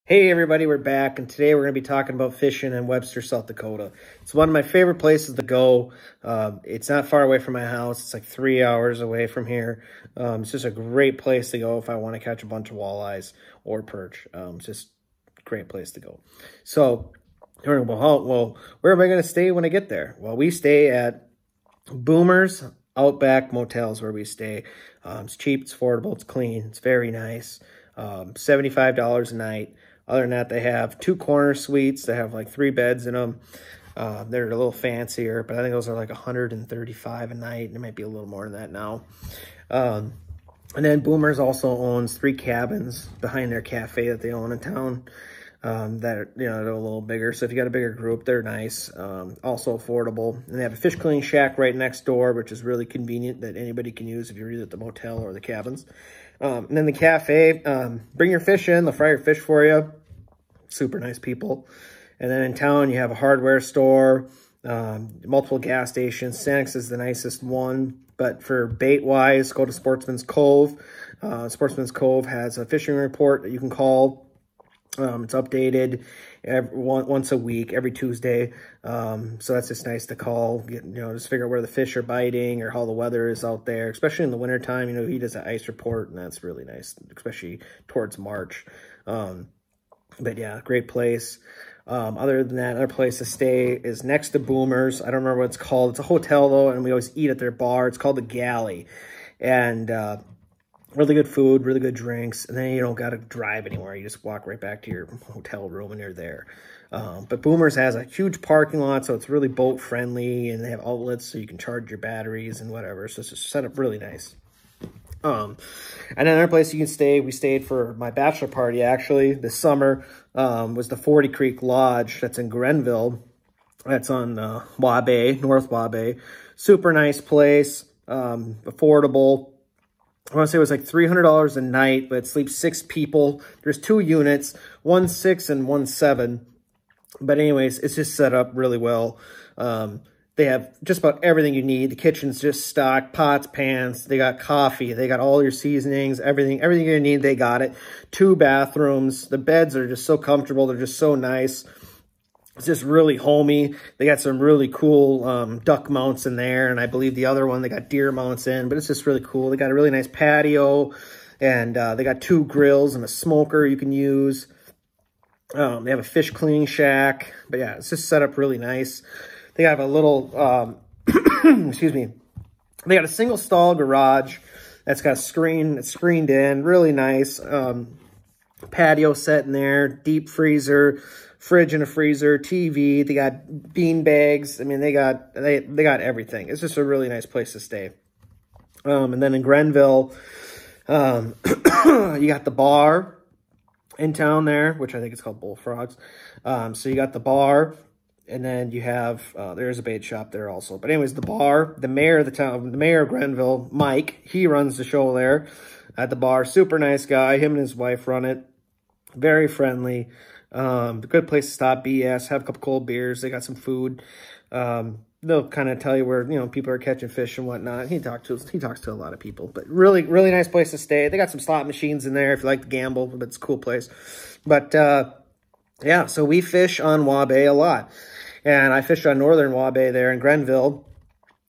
Hey everybody, we're back, and today we're going to be talking about fishing in Webster, South Dakota. It's one of my favorite places to go. It's not far away from my house. It's like 3 hours away from here. It's just a great place to go if I want to catch a bunch of walleyes or perch. It's just a great place to go. So, well, where am I going to stay when I get there? Well, we stay at Boomers Outback Motels where we stay. It's cheap, it's affordable, it's clean, it's very nice. $75 a night. Other than that, they have 2 corner suites. They have like 3 beds in them. They're a little fancier, but I think those are like $135 a night. It might be a little more than that now. And then Boomers also owns 3 cabins behind their cafe that they own in town. That are, they're a little bigger. So if you got a bigger group, they're nice. Also affordable. And they have a fish cleaning shack right next door, which is really convenient that anybody can use if you're either at the motel or the cabins. And then the cafe, bring your fish in. They'll fry your fish for you. Super nice people. And then in town, you have a hardware store, multiple gas stations. Sanix is the nicest one. But for bait-wise, go to Sportsman's Cove. Sportsman's Cove has a fishing report that you can call. It's updated once a week, every Tuesday. So that's just nice to call, just figure out where the fish are biting or how the weather is out there, especially in the wintertime. He does an ice report, and that's really nice, especially towards March. But yeah, great place. Other than that, another place to stay is next to Boomers. I don't remember what it's called. It's a hotel, though, and we always eat at their bar. It's called the Galley. And really good food, really good drinks, and then you don't got to drive anywhere. You just walk right back to your hotel room and you're there. But Boomers has a huge parking lot, so it's really boat friendly, and they have outlets so you can charge your batteries and whatever. So it's just set up really nice. And another place you can stay, we stayed for my bachelor party actually this summer, was the 40 Creek Lodge. That's in Grenville. That's on Wabae, North Wabae. Super nice place, affordable. I want to say it was like $300 a night, but it sleeps 6 people. There's 2 units, 1 6 and 1 7. But anyways, it's just set up really well. They have just about everything you need. The kitchen's just stocked, pots, pans. They got coffee. They got all your seasonings, everything you need, they got it. 2 bathrooms. The beds are just so comfortable. They're just so nice. It's just really homey. They got some really cool duck mounts in there, and I believe the other one, they got deer mounts in, but it's just really cool. They got a really nice patio, and they got 2 grills and a smoker you can use. They have a fish cleaning shack, but yeah, it's just set up really nice. They have a little, excuse me, they got a single stall garage that's got a screen, it's screened in, really nice. Patio set in there, deep freezer, fridge and a freezer, TV. They got bean bags. I mean, they got everything. It's just a really nice place to stay. And then in Grenville, you got the bar in town there, which I think it's called Bullfrogs. So you got the bar, and then you have there's a bait shop there also. But anyways, the bar, the mayor of the town, the mayor of Grenville, Mike, he runs the show there at the bar. Super nice guy. Him and his wife run it. Very friendly. Good place to stop, BS, have a couple cold beers. They got some food. They'll kind of tell you where, people are catching fish and whatnot. He talks to a lot of people, but really, really nice place to stay. They got some slot machines in there if you like to gamble, but it's a cool place. But, yeah, so we fish on Wabae a lot. And I fished on Northern Wabae there in Grenville.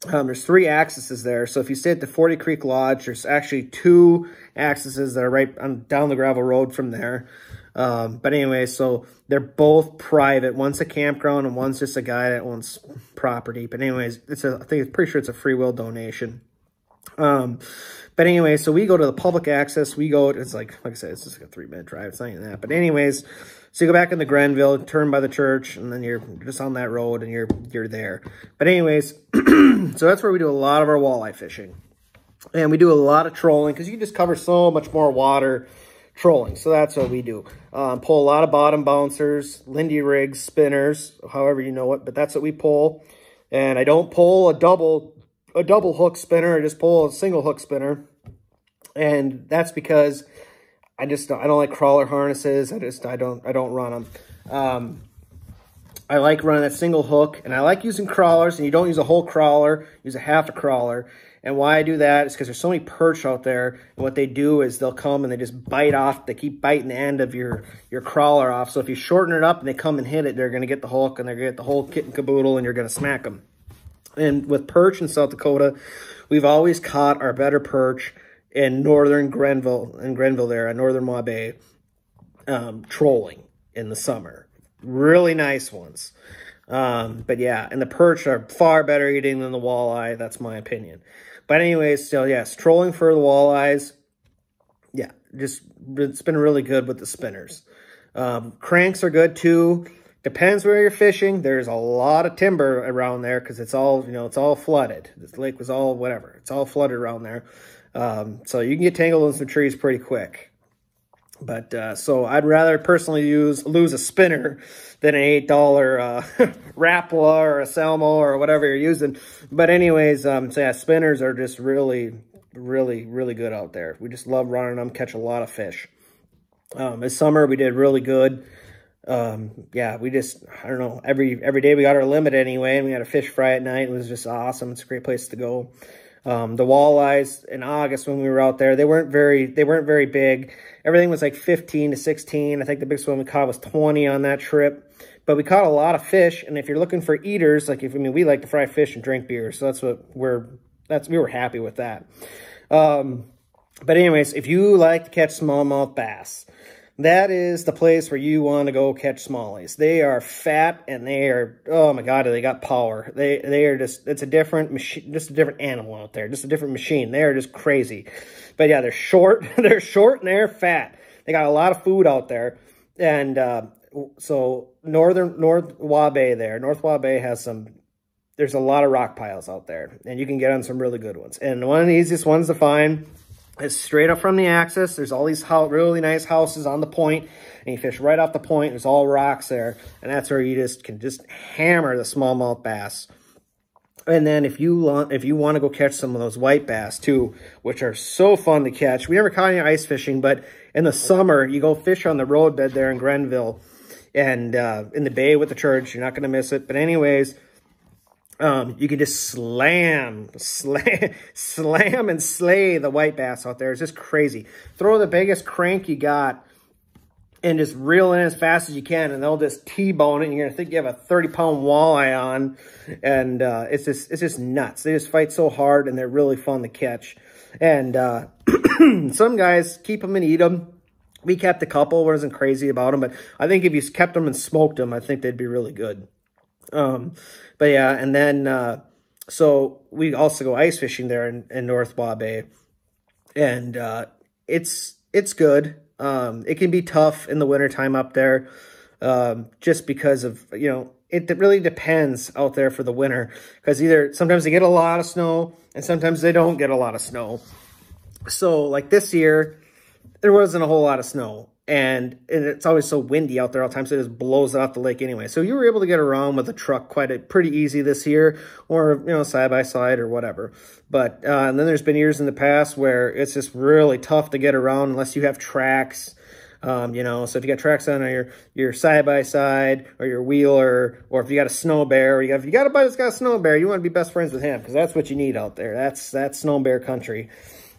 There's 3 accesses there. So if you stay at the 40 Creek Lodge, there's actually 2 accesses that are right on down the gravel road from there. But anyway, so they're both private. One's a campground and one's just a guy that owns property. But anyways, pretty sure it's a free will donation. But anyway, so we go to the public access. It's like I said, it's just like a 3-minute drive. It's not even that. But anyways, so you go back into Grenville, turn by the church, and then you're just on that road and you're there. But anyways, so that's where we do a lot of our walleye fishing. And we do a lot of trolling because you can just cover so much more water trolling. So that's what we do. Pull a lot of bottom bouncers, Lindy rigs, spinners, however you know it, but that's what we pull. And I don't pull a double hook spinner. I just pull a single hook spinner. And that's because I don't like crawler harnesses. I don't run them. I like running that single hook, and I like using crawlers, and you don't use a whole crawler, use a half a crawler. And why I do that is because there's so many perch out there. And what they do is they'll come and they just bite off. They keep biting the end of your crawler off. So if you shorten it up and they come and hit it, they're going to get the hook and they're going to get the whole kit and caboodle and you're going to smack them. And with perch in South Dakota, we've always caught our better perch in northern Grenville there, in northern Waubay, trolling in the summer. Really nice ones. But yeah, and the perch are far better eating than the walleye. That's my opinion. But anyways, still, yes, trolling for the walleyes. Yeah, just it's been really good with the spinners. Cranks are good too. Depends where you're fishing. There's a lot of timber around there because it's all, it's all flooded. This lake was all whatever. It's all flooded around there. So you can get tangled in some trees pretty quick. But so I'd rather personally lose a spinner than an $8 Rapala or a Salmo or whatever you're using. But anyways, so yeah, spinners are just really, really, really good out there. We just love running them, catch a lot of fish. This summer we did really good. Yeah, we just, I don't know, every day we got our limit anyway, and we had a fish fry at night. It was just awesome. It's a great place to go. The walleyes in August when we were out there, they weren't very big. Everything was like 15 to 16. I think the biggest one we caught was 20 on that trip. But we caught a lot of fish, and if you're looking for eaters, we like to fry fish and drink beer, so we were happy with that. But anyways, if you like to catch smallmouth bass, that is the place where you want to go catch smallies. They are fat and they are, oh my God, they got power. They are just, it's a different machine, just a different animal out there, just a different machine. They are just crazy. But yeah, they're short, they're short and they're fat. They got a lot of food out there. And so North Waubay has there's a lot of rock piles out there and you can get on some really good ones. And one of the easiest ones to find, it's straight up from the axis. There's all these really nice houses on the point, and you fish right off the point. There's all rocks there, and that's where you can just hammer the smallmouth bass. And then if you want to go catch some of those white bass too, which are so fun to catch. We never caught any ice fishing, but in the summer you go fish on the roadbed there in Grenville, and in the bay with the church. You're not going to miss it. But anyways, you can just slam and slay the white bass out there. It's just crazy. Throw the biggest crank you got and just reel in as fast as you can, and they'll just T-bone it. And you're gonna think you have a 30-pound walleye on, and it's just nuts. They just fight so hard, and they're really fun to catch. And some guys keep them and eat them. We kept a couple. Wasn't crazy about them, but I think if you kept them and smoked them, I think they'd be really good. But yeah, and then, so we also go ice fishing there in North Waubay, and, it's good. It can be tough in the wintertime up there, just because of, it really depends out there for the winter, because sometimes they get a lot of snow and sometimes they don't get a lot of snow. So like this year, there wasn't a whole lot of snow. And it's always so windy out there all the time, so it just blows it off the lake anyway. So you were able to get around with a truck pretty easy this year, or, side by side or whatever. But and then there's been years in the past where it's just really tough to get around unless you have tracks. So if you got tracks on your side by side or your wheeler, or if you got a snow bear, or if you got a buddy that's got a snow bear, you want to be best friends with him, because that's what you need out there. That's snow bear country.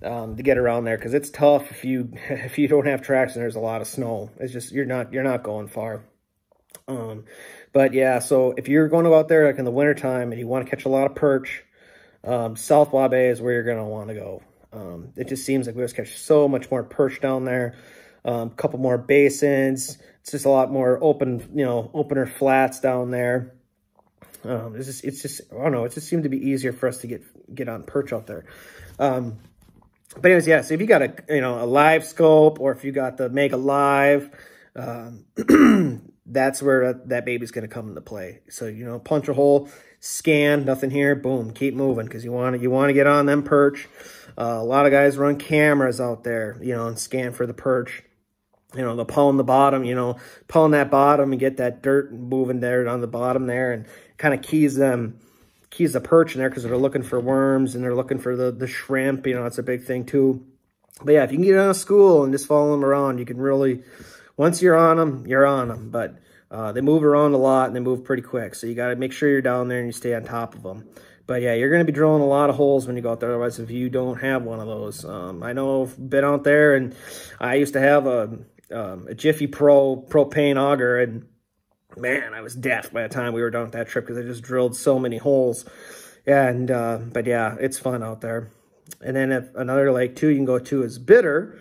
To get around there, because it's tough if you don't have tracks and there's a lot of snow. It's just you're not going far. But yeah, so if you're going to go out there like in the wintertime and you want to catch a lot of perch, South Waubay is where you're going to want to go. It just seems like we just catch so much more perch down there. A couple more basins. It's just a lot more opener flats down there. It's just I don't know. It just seemed to be easier for us to get on perch out there. But anyways, yeah, so if you got a live scope, or if you got the Mega Live, that's where that baby's going to come into play. So, punch a hole, scan, nothing here, boom, keep moving, because you want to get on them perch. A lot of guys run cameras out there, and scan for the perch. They'll pound the bottom, pound that bottom and get that dirt moving there on the bottom there, and kind of keys the perch in there, because they're looking for worms and they're looking for the shrimp. It's a big thing too. But yeah, if you can get on a school and just follow them around, you can really, once you're on them, you're on them. But they move around a lot and they move pretty quick, so you got to make sure you're down there and you stay on top of them. But yeah, you're going to be drilling a lot of holes when you go out there. Otherwise, if you don't have one of those, I know I've been out there, and I used to have a Jiffy Pro propane auger, and man, I was deaf by the time we were done with that trip because I just drilled so many holes. And but yeah, it's fun out there. And then another lake too you can go to is Bitter.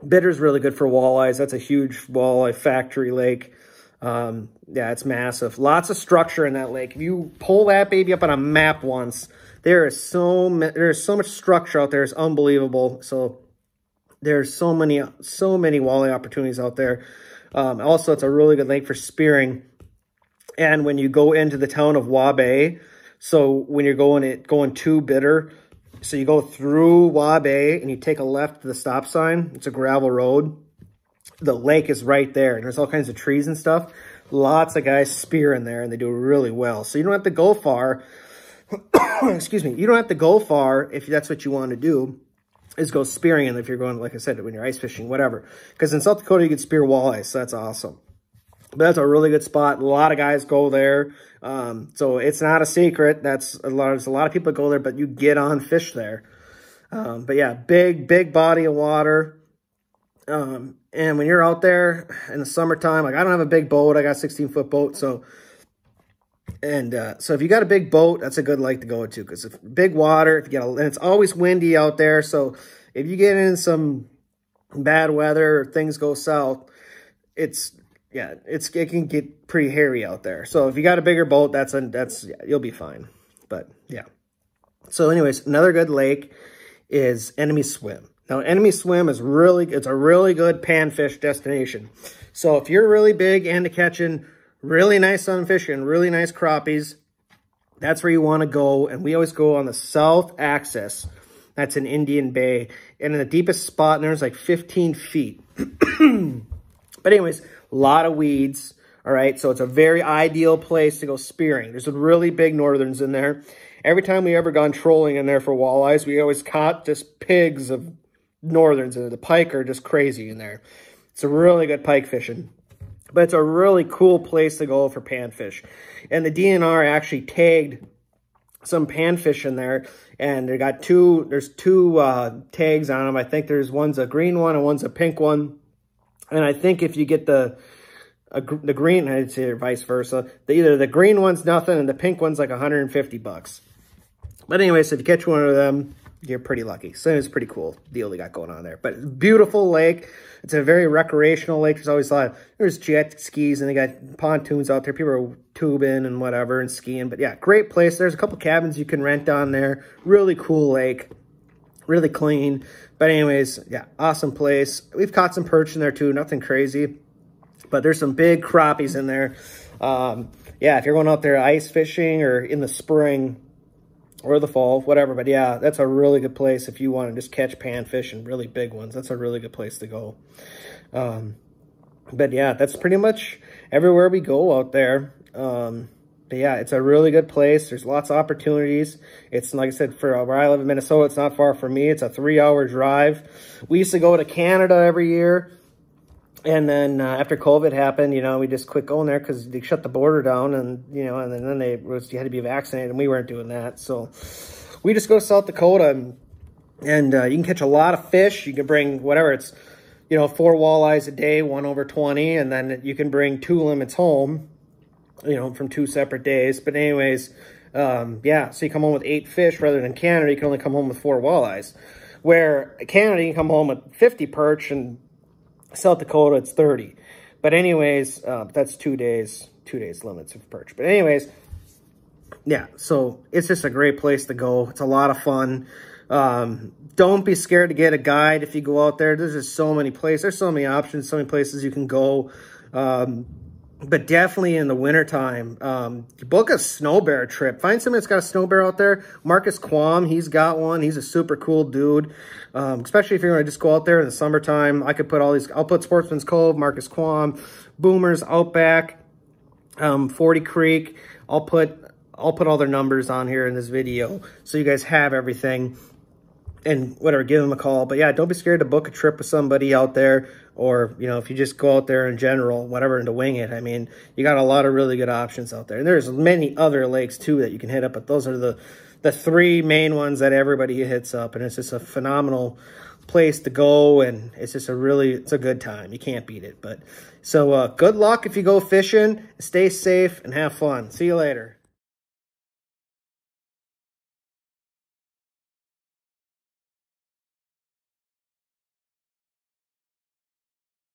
Bitter's really good for walleyes. That's a huge walleye factory lake. Yeah, it's massive. Lots of structure in that lake. If you pull that baby up on a map once, there's so much structure out there. It's unbelievable. So there's so many walleye opportunities out there. Also, it's a really good lake for spearing. And when you go into the town of Wabe, so when you're going to Bitter, so you go through Wabe and you take a left to the stop sign. It's a gravel road. The lake is right there, and there's all kinds of trees and stuff. Lots of guys spear in there, and they do really well. So you don't have to go far. Excuse me. You don't have to go far if that's what you want to do, is go spearing. And if you're going, like I said, when you're ice fishing, whatever. Because in South Dakota, you can spear walleyes, so that's awesome. But that's a really good spot. A lot of guys go there. So it's not a secret. There's a lot of people that go there, but you get on fish there. But yeah, big body of water. And when you're out there in the summertime, like I don't have a big boat. I got a 16-foot boat. So if you got a big boat, that's a good lake to go to, because if big water, and it's always windy out there. So if you get in some bad weather or things go south, it can get pretty hairy out there. So if you got a bigger boat, yeah, you'll be fine. But yeah. So anyways, another good lake is Enemy Swim. Now, Enemy Swim is it's a really good panfish destination. So if you're really big into catching really nice sunfish and really nice crappies, that's where you want to go. And we always go on the south axis. That's in Indian Bay. And in the deepest spot, and there's like 15 feet. But anyways, a lot of weeds. All right, so it's a very ideal place to go spearing. There's some really big northerns in there. Every time we ever gone trolling in there for walleyes, we always caught just pigs of northerns, and the pike are just crazy in there. It's a really good pike fishing, but it's a really cool place to go for panfish. And the DNR actually tagged some panfish in there, and there's two tags on them. I think one's a green one and one's a pink one. And I think if you get the green, I'd say vice versa, either the green one's nothing and the pink one's like $150. But anyway, so if you catch one of them, you're pretty lucky. So it's a pretty cool deal they got going on there. But beautiful lake. It's a very recreational lake. There's jet skis, and they got pontoons out there. People are tubing and whatever and skiing. But yeah, great place. There's a couple cabins you can rent on there. Really cool lake. Really clean. But anyways, yeah, awesome place. We've caught some perch in there too. Nothing crazy. But there's some big crappies in there. Yeah, if you're going out there ice fishing or in the spring or the fall, whatever. But yeah, that's a really good place if you want to just catch panfish and really big ones. That's a really good place to go. But yeah, that's pretty much everywhere we go out there. But yeah, it's a really good place. There's lots of opportunities. It's, like I said, for where I live in Minnesota, it's not far from me. It's a 3-hour drive. We used to go to Canada every year. And then after COVID happened, we just quit going there because they shut the border down, and you had to be vaccinated, and we weren't doing that. So we just go to South Dakota, and you can catch a lot of fish. You can bring whatever it's, 4 walleyes a day, 1 over 20, and then you can bring 2 limits home, from 2 separate days. But anyways, yeah, so you come home with 8 fish rather than Canada. You can only come home with 4 walleyes. Where Canada, you can come home with 50 perch, and South Dakota, it's 30. But anyways, that's 2 days limits of perch. But anyways, yeah, so it's just a great place to go. It's a lot of fun. Don't be scared to get a guide if you go out there. There's just so many places. There's so many options, so many places you can go. But definitely in the wintertime, book a snow bear trip. Find somebody that's got a snow bear out there. Marcus Quam, he's got one. He's a super cool dude. Especially if you're going to just go out there in the summertime. I could put all these, I'll put Sportsman's Cove, Marcus Quam, Boomers, Outback, 40 Creek. I'll put all their numbers on here in this video so you guys have everything. And whatever, give them a call. But yeah, don't be scared to book a trip with somebody out there. or, you know, if you just go out there in general, whatever, and to wing it. I mean, you got a lot of really good options out there. And there's many other lakes too that you can hit up, but those are the three main ones that everybody hits up, and it's just a phenomenal place to go, and it's just it's a good time. You can't beat it. But so good luck if you go fishing, stay safe, and have fun. See you later.